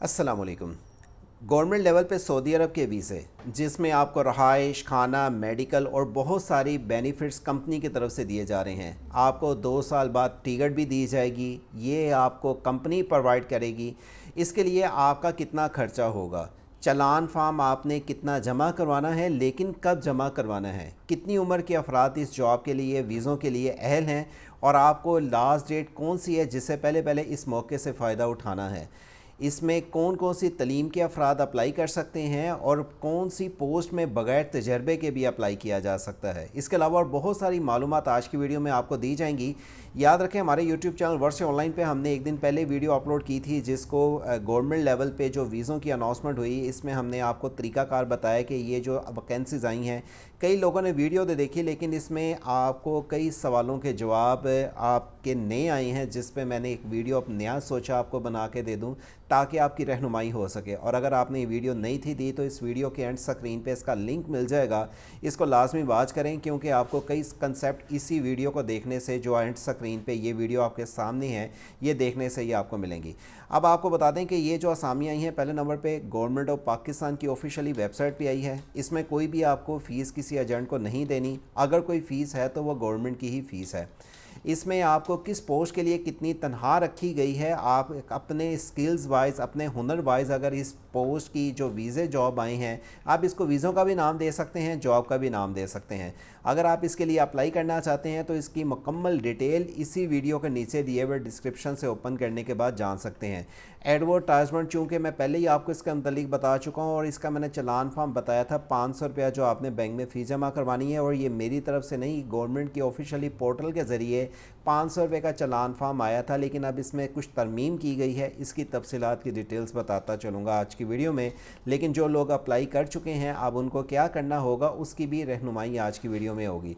अस्सलाम वालेकुम। Government level पे सऊदी अरब के वीज़े जिसमें आपको रहाइश, खाना, मेडिकल और बहुत सारी बेनिफिट्स कंपनी की तरफ से दिए जा रहे हैं। आपको 2 साल बाद टिकट भी दी जाएगी, ये आपको कंपनी प्रोवाइड करेगी। इसके लिए आपका कितना खर्चा होगा, चालान फार्म आपने कितना जमा करवाना है, लेकिन कब जमा करवाना है, कितनी उम्र के अफराद इस जॉब के लिए, वीज़ों के लिए अहल हैं और आपको लास्ट डेट कौन सी है जिससे पहले पहले इस मौके से फ़ायदा उठाना है। इसमें कौन कौन सी तलीम के अफराद अप्लाई कर सकते हैं और कौन सी पोस्ट में बग़ैर तजर्बे के भी अप्लाई किया जा सकता है। इसके अलावा और बहुत सारी मालूमात आज की वीडियो में आपको दी जाएंगी। याद रखें, हमारे यूट्यूब चैनल वर्ष ऑनलाइन पे हमने एक दिन पहले वीडियो अपलोड की थी जिसको गवर्नमेंट लेवल पे जो वीज़ों की अनाउंसमेंट हुई, इसमें हमने आपको तरीक़ाकार बताया कि ये जो वैकेंसीज़ आई हैं, कई लोगों ने वीडियो तो देखी लेकिन इसमें आपको कई सवालों के जवाब आपके नए आए हैं, जिस पे मैंने एक वीडियो अब नया सोचा आपको बना के दे दूं ताकि आपकी रहनुमाई हो सके। और अगर आपने ये वीडियो नहीं थी दी तो इस वीडियो के एंड स्क्रीन पे इसका लिंक मिल जाएगा, इसको लाजमी वॉच करें क्योंकि आपको कई कंसेप्ट इसी वीडियो को देखने से, जो एंड स्क्रीन पे ये वीडियो आपके सामने है, ये देखने से ही आपको मिलेंगी। अब आपको बता दें कि ये जो असामियाँ आई हैं, पहले नंबर पे गवर्नमेंट ऑफ पाकिस्तान की ऑफिशियली वेबसाइट पे आई है। इसमें कोई भी आपको फ़ीस किसी एजेंट को नहीं देनी, अगर कोई फ़ीस है तो वो गवर्नमेंट की ही फ़ीस है। इसमें आपको किस पोस्ट के लिए कितनी तनख्वाह रखी गई है, आप अपने स्किल्स वाइज, अपने हुनर वाइज, अगर इस पोस्ट की जो वीज़े जॉब आए हैं, आप इसको वीज़ों का भी नाम दे सकते हैं, जॉब का भी नाम दे सकते हैं। अगर आप इसके लिए अप्लाई करना चाहते हैं तो इसकी मुकम्मल डिटेल इसी वीडियो के नीचे दिए हुए डिस्क्रिप्शन से ओपन करने के बाद जान सकते हैं। एडवर्टाइजमेंट चूँकि मैं पहले ही आपको इसके मतलब बता चुका हूँ और इसका मैंने चालान फार्म बताया था, 500 रुपया जो आपने बैंक में फ़ीस जमा करवानी है। और ये मेरी तरफ से नहीं, गवर्नमेंट की ऑफिशियली पोर्टल के ज़रिए 500 रुपये का चालान फार्म आया था, लेकिन अब इसमें कुछ तरमीम की गई है। इसकी तफसीलात की डिटेल्स बताता चलूँगा आज की वीडियो में। लेकिन जो लोग अप्लाई कर चुके हैं, अब उनको क्या करना होगा उसकी भी रहनुमाई आज की वीडियो में होगी।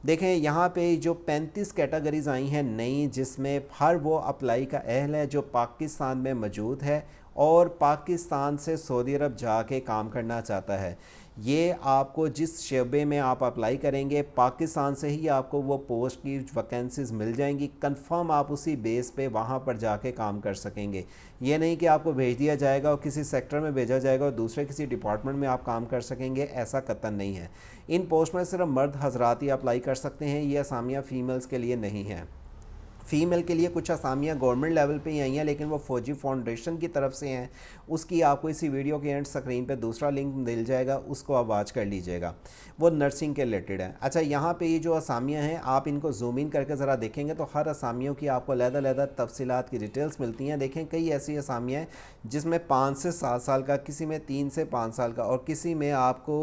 देखें, यहाँ पे जो 35 कैटेगरीज़ आई हैं नई, जिसमें हर वो अप्लाई का अहल है जो पाकिस्तान में मौजूद है और पाकिस्तान से सऊदी अरब जाके काम करना चाहता है। ये आपको जिस शोबे में आप अप्लाई करेंगे, पाकिस्तान से ही आपको वो पोस्ट की वैकेंसीज़ मिल जाएंगी। कंफर्म आप उसी बेस पे वहाँ पर जाके काम कर सकेंगे। ये नहीं कि आपको भेज दिया जाएगा और किसी सेक्टर में भेजा जाएगा और दूसरे किसी डिपार्टमेंट में आप काम कर सकेंगे, ऐसा कतई नहीं है। इन पोस्ट में सिर्फ मर्द हजरात ही अप्लाई कर सकते हैं, ये असामियाँ फ़ीमेल्स के लिए नहीं हैं। फ़ीमेल के लिए कुछ असामियाँ गवर्नमेंट लेवल पे ही आई हैं, लेकिन वो फ़ौजी फाउंडेशन की तरफ से हैं। उसकी आपको इसी वीडियो के एंड स्क्रीन पे दूसरा लिंक मिल जाएगा, उसको आप वॉच कर लीजिएगा, वो नर्सिंग के रिलेटेड है। अच्छा, यहाँ पे ये जो असामियाँ हैं, आप इनको जूम इन करके ज़रा देखेंगे तो हर असामियों की आपको अलग-अलग तफसीलात की डिटेल्स मिलती हैं। देखें, कई ऐसी असामियाँ हैं जिसमें 5 से 7 साल का, किसी में 3 से 5 साल का और किसी में आपको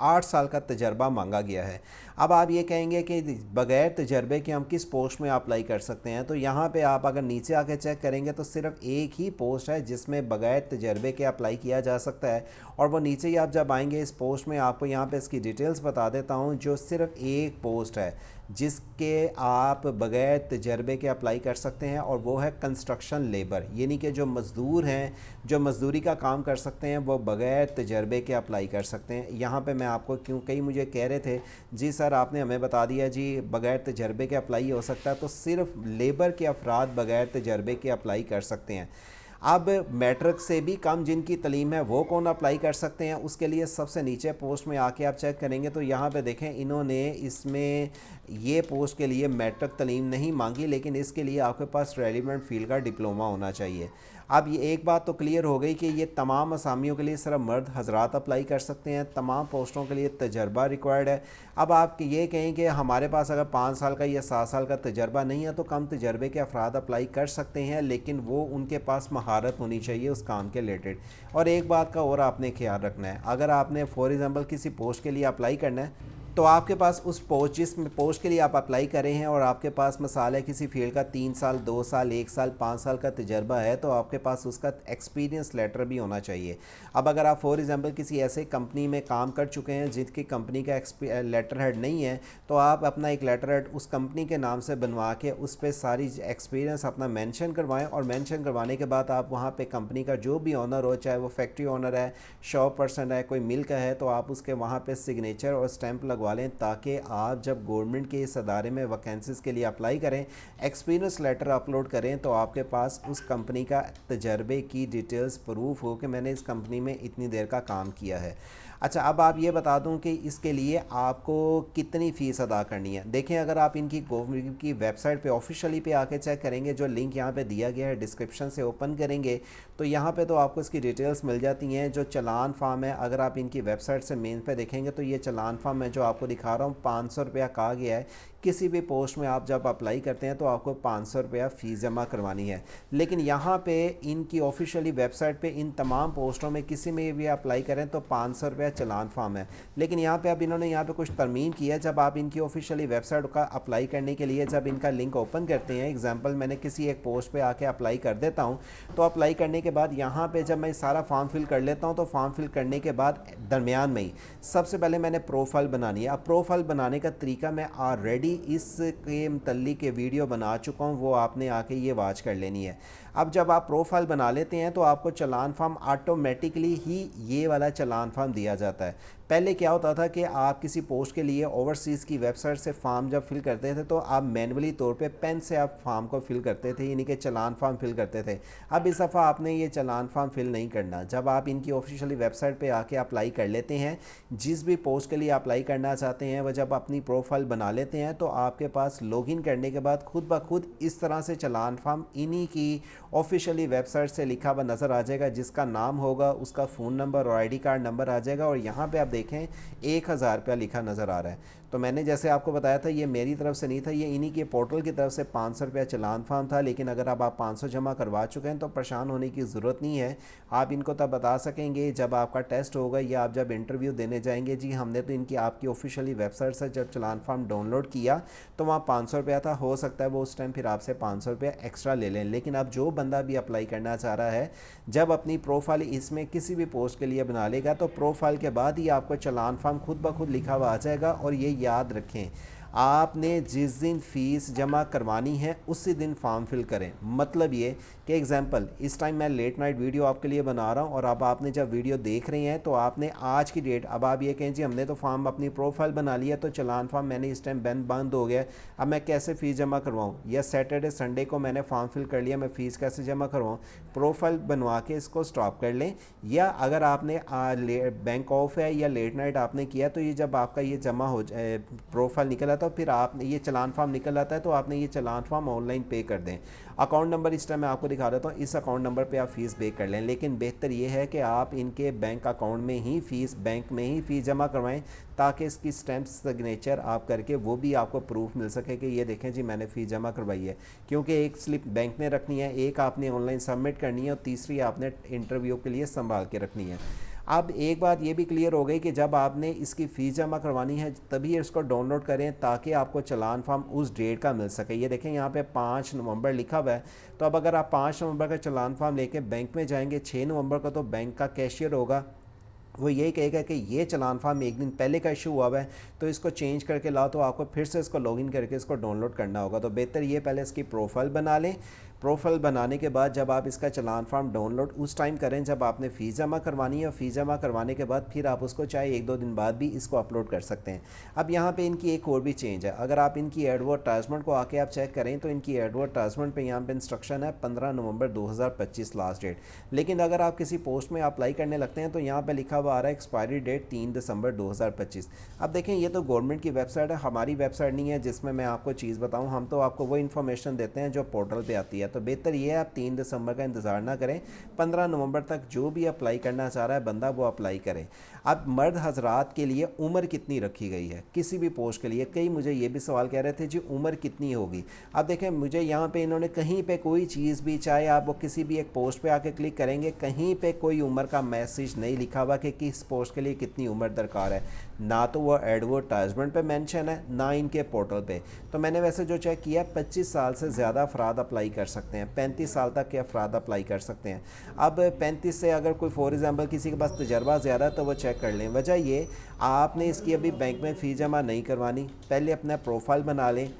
8 साल का तजर्बा मांगा गया है। अब आप ये कहेंगे कि बग़ैर तजर्बे के हम किस पोस्ट में अप्लाई कर सकते हैं, तो यहाँ पे आप अगर नीचे आके चेक करेंगे तो सिर्फ एक ही पोस्ट है जिसमें बग़ैर तजर्बे के अप्लाई किया जा सकता है। और वो नीचे ही आप जब आएंगे इस पोस्ट में, आपको यहाँ पे इसकी डिटेल्स बता देता हूँ। जो सिर्फ एक पोस्ट है जिसके आप बग़ैर तजर्बे के अप्लाई कर सकते हैं और वो है कंस्ट्रक्शन लेबर, यानी कि जो मज़दूर हैं, जो मज़दूरी का काम कर सकते हैं, वो बग़ैर तजर्बे के अप्लाई कर सकते हैं। यहाँ पे मैं आपको, क्यों कई मुझे कह रहे थे जी सर आपने हमें बता दिया जी बग़ैर तजर्बे के अप्लाई हो सकता है, तो सिर्फ लेबर के अफराद बग़ैर तजर्बे के अप्लाई कर सकते हैं। अब मैट्रिक से भी कम जिनकी तलीम है वो कौन अप्लाई कर सकते हैं, उसके लिए सबसे नीचे पोस्ट में आके आप चेक करेंगे तो यहाँ पे देखें, इन्होंने इसमें ये पोस्ट के लिए मैट्रिक तलीम नहीं मांगी, लेकिन इसके लिए आपके पास रेलिवेंट फील्ड का डिप्लोमा होना चाहिए। अब ये एक बात तो क्लियर हो गई कि ये तमाम असामियों के लिए सिर्फ मर्द हजरात अप्लाई कर सकते हैं, तमाम पोस्टों के लिए तजर्बा रिक्वायर्ड है। अब आप ये कहें कि हमारे पास अगर 5 साल का या 7 साल का तजर्बा नहीं है तो कम तजर्बे के अफराद अप्लाई कर सकते हैं, लेकिन वो उनके पास महारत होनी चाहिए उस काम के रिलेटेड। और एक बात का और आपने ख्याल रखना है, अगर आपने फॉर एग्ज़ाम्पल किसी पोस्ट के लिए अप्लाई करना है तो आपके पास उस पोस्ट, जिस पोस्ट के लिए आप अप्लाई करें हैं और आपके पास मिसाल है किसी फील्ड का 3 साल, 2 साल, 1 साल, 5 साल का तजर्बा है, तो आपके पास उसका एक्सपीरियंस लेटर भी होना चाहिए। अब अगर आप फॉर एग्ज़ाम्पल किसी ऐसे कंपनी में काम कर चुके हैं जिसकी कंपनी का लेटर हेड नहीं है, तो आप अपना एक लेटर हेड उस कंपनी के नाम से बनवा के उस पर सारी एक्सपीरियंस अपना मेंशन करवाएं। और मेंशन करवाने के बाद आप वहाँ पे कंपनी का जो भी ऑनर हो, चाहे वो फैक्ट्री ऑनर है, शॉप पर्सन है, कोई मिल का है, तो आप उसके वहाँ पे सिग्नेचर और स्टैंप लगवा करवा लें ताकि आप जब गवर्नमेंट के इस अदारे में वैकेंसीज़ के लिए अप्लाई करें, एक्सपीरियंस लेटर अपलोड करें तो आपके पास उस कंपनी का तजर्बे की डिटेल्स प्रूफ हो कि मैंने इस कंपनी में इतनी देर का काम किया है। अच्छा, अब आप ये बता दूं कि इसके लिए आपको कितनी फ़ीस अदा करनी है। देखें, अगर आप इनकी गवर्नमेंट की वेबसाइट पे ऑफिशियली पे आके चेक करेंगे, जो लिंक यहाँ पे दिया गया है डिस्क्रिप्शन से ओपन करेंगे तो यहाँ पे तो आपको इसकी डिटेल्स मिल जाती हैं। जो चलान फार्म है, अगर आप इनकी वेबसाइट से मेन पे देखेंगे तो ये चलान फार्म है जो आपको दिखा रहा हूँ, 500 रुपया कहा गया है। किसी भी पोस्ट में आप जब अप्लाई करते हैं तो आपको 500 रुपया फ़ीस जमा करवानी है। लेकिन यहाँ पे इनकी ऑफिशियली वेबसाइट पे इन तमाम पोस्टों में किसी में भी अप्लाई करें तो 500 रुपया चलान फार्म है। लेकिन यहाँ पे अब इन्होंने यहाँ पे कुछ तरमीम की है। जब आप इनकी ऑफिशियली वेबसाइट का अप्लाई करने के लिए जब इनका लिंक ओपन करते हैं, एग्जाम्पल मैंने किसी एक पोस्ट पर आके अप्लाई कर देता हूँ, तो अप्लाई करने के बाद यहाँ पर जब मैं सारा फॉर्म फिल कर लेता हूँ तो फॉर्म फिल करने के बाद दरमियान में ही सबसे पहले मैंने प्रोफाइल बनानी है। अब प्रोफाइल बनाने का तरीका मैं ऑलरेडी इसके मुतल्लिक के वीडियो बना चुका हूँ, वो आपने आके ये वॉच कर लेनी है। अब जब आप प्रोफाइल बना लेते हैं तो आपको चलान फार्म ऑटोमेटिकली ही ये वाला चलान फार्म दिया जाता है। पहले क्या होता था कि आप किसी पोस्ट के लिए ओवरसीज़ की वेबसाइट से फॉर्म जब फिल करते थे तो आप मैनुअली तौर पे पेन से आप फॉर्म को फिल करते थे, यानी कि चलान फार्म फिल करते थे। अब इस दफ़ा आपने ये चलान फार्म फिल नहीं करना। जब आप इनकी ऑफिशियली वेबसाइट पे आके अप्लाई कर लेते हैं, जिस भी पोस्ट के लिए अप्लाई करना चाहते हैं, वह जब अपनी प्रोफाइल बना लेते हैं तो आपके पास लॉगिन करने के बाद खुद ब खुद इस तरह से चलान फार्म इन्हीं की ऑफिशियली वेबसाइट से लिखा हुआ नज़र आ जाएगा। जिसका नाम होगा उसका फ़ोन नंबर और आईडी कार्ड नंबर आ जाएगा और यहाँ पे आप देखें 1000 रुपया लिखा नज़र आ रहा है। तो मैंने जैसे आपको बताया था, ये मेरी तरफ से नहीं था, ये इन्हीं के पोर्टल की तरफ से 500 रुपया चलान फार्म था। लेकिन अगर अब आप 500 जमा करवा चुके हैं तो परेशान होने की ज़रूरत नहीं है। आप इनको तब बता सकेंगे जब आपका टेस्ट होगा या आप जब इंटरव्यू देने जाएंगे, जी हमने तो इनकी आपकी ऑफिशियली वेबसाइट से जब चलान फार्म डाउनलोड किया तो वहाँ 500 रुपया था। हो सकता है वो उस टाइम फिर आपसे 500 रुपया एक्स्ट्रा ले लें। लेकिन अब जो बंदा भी अप्लाई करना चाह रहा है, जब अपनी प्रोफाइल इसमें किसी भी पोस्ट के लिए बना लेगा तो प्रोफाइल के बाद ही आपको चलान फार्म खुद ब खुद लिखा हुआ आ जाएगा। और ये याद रखें, आपने जिस दिन फ़ीस जमा करवानी है उसी दिन फॉर्म फिल करें। मतलब ये कि एग्जांपल इस टाइम मैं लेट नाइट वीडियो आपके लिए बना रहा हूँ और अब आपने जब वीडियो देख रहे हैं तो आपने आज की डेट, अब आप ये कहें जी हमने तो फॉर्म अपनी प्रोफाइल बना लिया तो चलान फार्म मैंने इस टाइम बंद हो गया, अब मैं कैसे फ़ीस जमा करवाऊँ? या सैटरडे संडे को मैंने फॉर्म फिल कर लिया, मैं फ़ीस कैसे जमा करवाऊँ? प्रोफाइल बनवा के इसको स्टॉप कर लें। या अगर आपने बैंक ऑफ है या लेट नाइट आपने किया तो ये जब आपका ये जमा हो जाए, प्रोफाइल निकल आता है, फिर आपने ये चलान फार्म निकल आता है तो आपने ये चलान फार्म ऑनलाइन पे कर दें। अकाउंट नंबर इस टाइम मैं आपको दिखा देता हूँ, इस अकाउंट नंबर पे आप फ़ीस पे कर लें। लेकिन बेहतर ये है कि आप इनके बैंक अकाउंट में ही फ़ीस, बैंक में ही फ़ीस जमा करवाएं ताकि इसकी स्टैम्प सिग्नेचर आप करके वो भी आपको प्रूफ मिल सके कि ये देखें जी मैंने फ़ीस जमा करवाई है। क्योंकि एक स्लिप बैंक ने रखनी है, एक आपने ऑनलाइन सबमिट करनी है और तीसरी आपने इंटरव्यू के लिए संभाल के रखनी है। अब एक बात ये भी क्लियर हो गई कि जब आपने इसकी फ़ीस जमा करवानी है तभी इसको डाउनलोड करें ताकि आपको चलान फार्म उस डेट का मिल सके। ये देखें यहाँ पे 5 नवंबर लिखा हुआ है, तो अब अगर आप 5 नवंबर का चलान फार्म लेके बैंक में जाएंगे, 6 नवंबर का तो बैंक का कैशियर होगा, वो यही कहेगा कि ये चलान फार्म एक दिन पहले का इशू हुआ है तो इसको चेंज करके लाओ, तो आपको फिर से इसको लॉगिन करके इसको डाउनलोड करना होगा। तो बेहतर ये पहले इसकी प्रोफाइल बना लें। प्रोफाइल बनाने के बाद जब आप इसका चलान फार्म डाउनलोड उस टाइम करें जब आपने फ़ीस जमा करवानी है, और फ़ीस जमा करवाने के बाद फिर आप उसको चाहे 1-2 दिन बाद भी इसको अपलोड कर सकते हैं। अब यहाँ पे इनकी एक और भी चेंज है, अगर आप इनकी एडवर्टाइजमेंट को आके आप चेक करें तो इनकी एडवर्टाइजमेंट पे यहाँ पे इंस्ट्रक्शन है 15 नवंबर 2025 लास्ट डेट। लेकिन अगर आप किसी पोस्ट में अप्लाई करने लगते हैं तो यहाँ पर लिखा हुआ आ रहा है एक्सपायरी डेट 3 दिसंबर 2025। अब देखें ये तो गवर्नमेंट की वेबसाइट है, हमारी वेबसाइट नहीं है जिसमें मैं आपको चीज़ बताऊँ। हम तो आपको वो इन्फॉर्मेशन देते हैं जो पोर्टल पर आती है। तो बेहतर ये है आप 3 दिसंबर का इंतज़ार ना करें, 15 नवंबर तक जो भी अप्लाई करना चाह रहा है बंदा वो अप्लाई करे। अब मर्द हजरात के लिए उम्र कितनी रखी गई है किसी भी पोस्ट के लिए? कई मुझे ये भी सवाल कह रहे थे जी उम्र कितनी होगी। अब देखें मुझे यहाँ पे इन्होंने कहीं पे कोई चीज़ भी, चाहे आप वो किसी भी एक पोस्ट पे आके क्लिक करेंगे, कहीं पे कोई उम्र का मैसेज नहीं लिखा हुआ कि किस पोस्ट के लिए कितनी उम्र दरकार है। ना तो वो एडवर्टाइजमेंट पे मेंशन है ना इनके पोर्टल पे। तो मैंने वैसे जो चेक किया 25 साल से ज़्यादा अफराद अप्लाई कर सकते हैं, 35 साल तक के अफराद अप्लाई कर सकते हैं। अब 35 से अगर कोई फॉर एग्ज़ाम्पल किसी के पास तजर्बा ज़्यादा है तो वो चेक कर लें। वजह ये, आपने इसकी अभी बैंक में फ़ीस जमा नहीं करवानी, पहले अपना प्रोफाइल बना लें।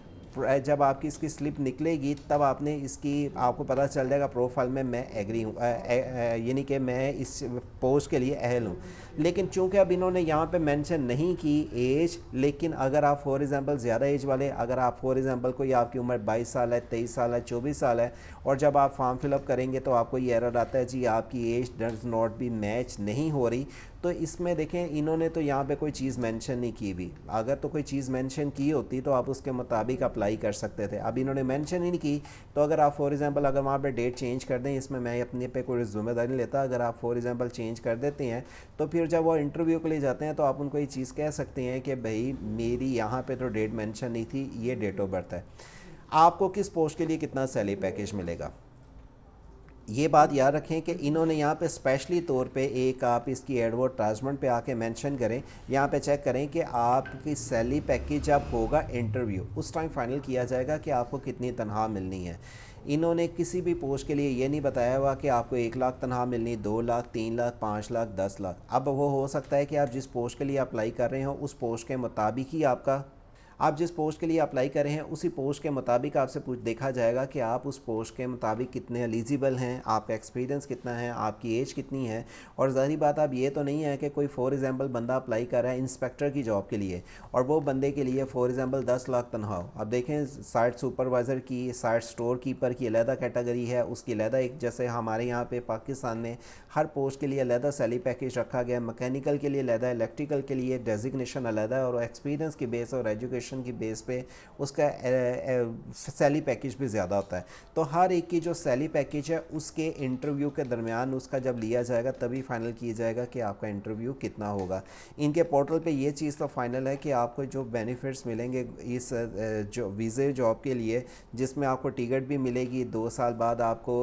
जब आपकी इसकी स्लिप निकलेगी तब आपने इसकी आपको पता चल जाएगा प्रोफाइल में मैं एग्री हूँ, यानी कि मैं इस पोस्ट के लिए अहल हूँ। लेकिन चूंकि अब इन्होंने यहाँ पे मेंशन नहीं की एज, लेकिन अगर आप फॉर एग्जांपल ज़्यादा एज वाले, अगर आप फॉर एग्जांपल कोई आपकी उम्र 22 साल है, 23 साल है, 24 साल है, और जब आप फॉर्म फिलअप करेंगे तो आपको ये एरर आता है जी आपकी age does not be match नहीं हो रही। तो इसमें देखें इन्होंने तो यहाँ पे कोई चीज़ मेंशन नहीं की हुई, अगर तो कोई चीज़ मेंशन की होती तो आप उसके मुताबिक अप्लाई कर सकते थे। अब इन्होंने मेंशन ही नहीं की, तो अगर आप फॉर एग्जांपल अगर वहाँ पे डेट चेंज कर दें, इसमें मैं अपने पे कोई जिम्मेदारी नहीं लेता, अगर आप फॉर एग्जांपल चेंज कर देते हैं तो फिर जब वो इंटरव्यू के लिए जाते हैं तो आप उनको ये चीज़ कह सकते हैं कि भाई मेरी यहाँ पर तो डेट मैंशन नहीं थी, ये डेट ऑफ बर्थ है। आपको किस पोस्ट के लिए कितना सैलरी पैकेज मिलेगा, ये बात याद रखें कि इन्होंने यहाँ पे स्पेशली तौर पे एक आप इसकी एडवर्टाइजमेंट पे आके मेंशन करें, यहाँ पे चेक करें कि आपकी सैलरी पैकेज जब होगा इंटरव्यू उस टाइम फाइनल किया जाएगा कि आपको कितनी तनख्वाह मिलनी है। इन्होंने किसी भी पोस्ट के लिए ये नहीं बताया हुआ कि आपको 1 लाख तनख्वाह मिलनी, 2 लाख, 3 लाख, 5 लाख, 10 लाख। अब वो हो सकता है कि आप जिस पोस्ट के लिए अप्लाई कर रहे हो उस पोस्ट के मुताबिक ही आप जिस पोस्ट के लिए अप्लाई कर रहे हैं उसी पोस्ट के मुताबिक आपसे देखा जाएगा कि आप उस पोस्ट के मुताबिक कितने एलिजिबल हैं, आपका एक्सपीरियंस कितना है, आपकी एज कितनी है। और ज़ाहिर बात अब ये तो नहीं है कि कोई फॉर एग्जांपल बंदा अप्लाई कर रहा है इंस्पेक्टर की जॉब के लिए और वो बंदे के लिए फॉर एग्जांपल 10 लाख तनख्वाह। अब देखें साइट सुपरवाइज़र की, साइट स्टोर कीपर की अलहदा कैटेगरी है, उसकी अलहदा एक, जैसे हमारे यहाँ पर पाकिस्तान में हर पोस्ट के लिए अलहदा सैलरी पैकेज रखा गया, मैकेनिकल के लिए अलहदा, इलेक्ट्रिकल के लिए डेजिग्नेशन अलहदा, और एक्सपीरियंस की बेस और एजुकेशन की बेस पे उसका सैलरी पैकेज भी ज़्यादा होता है। तो हर एक की जो सैलरी पैकेज है उसके इंटरव्यू के दरमियान उसका जब लिया जाएगा तभी फाइनल किया जाएगा कि आपका इंटरव्यू कितना होगा। इनके पोर्टल पे ये चीज़ तो फाइनल है कि आपको जो बेनिफिट्स मिलेंगे इस जो वीज़े जॉब के लिए, जिसमें आपको टिकट भी मिलेगी 2 साल बाद, आपको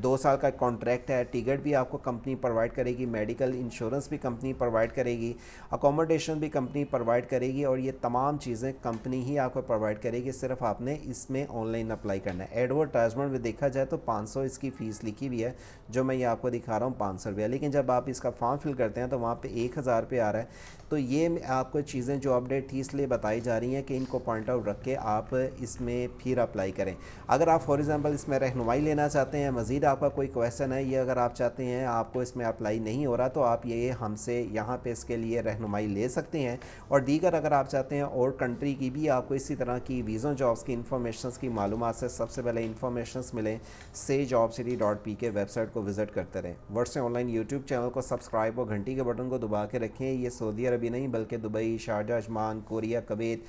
2 साल का कॉन्ट्रैक्ट है, टिकट भी आपको कंपनी प्रोवाइड करेगी, मेडिकल इंश्योरेंस भी कंपनी प्रोवाइड करेगी, अकोमोडेशन भी कंपनी प्रोवाइड करेगी, और ये तमाम चीज़ें कंपनी ही आपको प्रोवाइड करेगी। सिर्फ आपने इसमें ऑनलाइन अप्लाई करना है। एडवर्टाइजमेंट में देखा जाए तो 500 इसकी फ़ीस लिखी हुई है, जो मैं ये आपको दिखा रहा हूँ 500 रुपया, लेकिन जब आप इसका फॉर्म फिल करते हैं तो वहाँ पे 1000 रुपये आ रहा है। तो ये आपको चीज़ें जो अपडेट थी इसलिए बताई जा रही हैं कि इनको पॉइंट आउट रख के आप इसमें फिर अप्लाई करें। अगर आप फॉर एग्जांपल इसमें रहनुमाई लेना चाहते हैं, मज़ीद आपका कोई क्वेश्चन है, ये अगर आप चाहते हैं आपको इसमें अप्लाई नहीं हो रहा, तो आप ये हमसे यहाँ पे इसके लिए रहनुमाई ले सकते हैं। और दीगर अगर आप चाहते हैं और कंट्री की भी आपको इसी तरह की वीज़ा जॉब्स की इंफॉर्मेशन की मालूमात से सबसे पहले इंफॉर्मेशन मिलें, sejobcity.pk वेबसाइट को विज़िट करते रहें। वर्ड से ऑनलाइन यूट्यूब चैनल को सब्सक्राइब और घंटी के बटन को दबा के रखें। ये सऊदी अरब नहीं बल्कि Dubai, Sharjah, Ajman, Korea, Kuwait,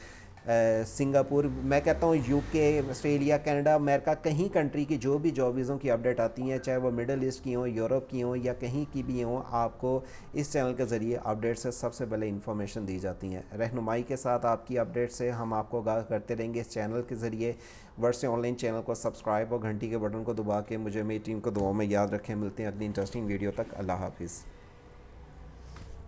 Singapore, मैं कहता हूँ यूके, ऑस्ट्रेलिया, कनाडा, अमेरिका, कहीं कंट्री की जो भी जॉब वीज़ों की अपडेट आती हैं, चाहे वो मिडल ईस्ट की हों, यूरोप की हों या कहीं की भी हों, आपको इस चैनल के ज़रिए अपडेट से सबसे पहले इन्फॉर्मेशन दी जाती हैं। रहनुमाई के साथ आपकी अपडेट से हम आपको आगाह करते रहेंगे इस चैनल के ज़रिए। वर्ड से ऑनलाइन चैनल को सब्सक्राइब और घंटी के बटन को दबा के मुझे मेरी टीम को दुआ में याद रखें। मिलते हैं अगली इंटरेस्टिंग वीडियो तक। अल्लाह हाफिज़।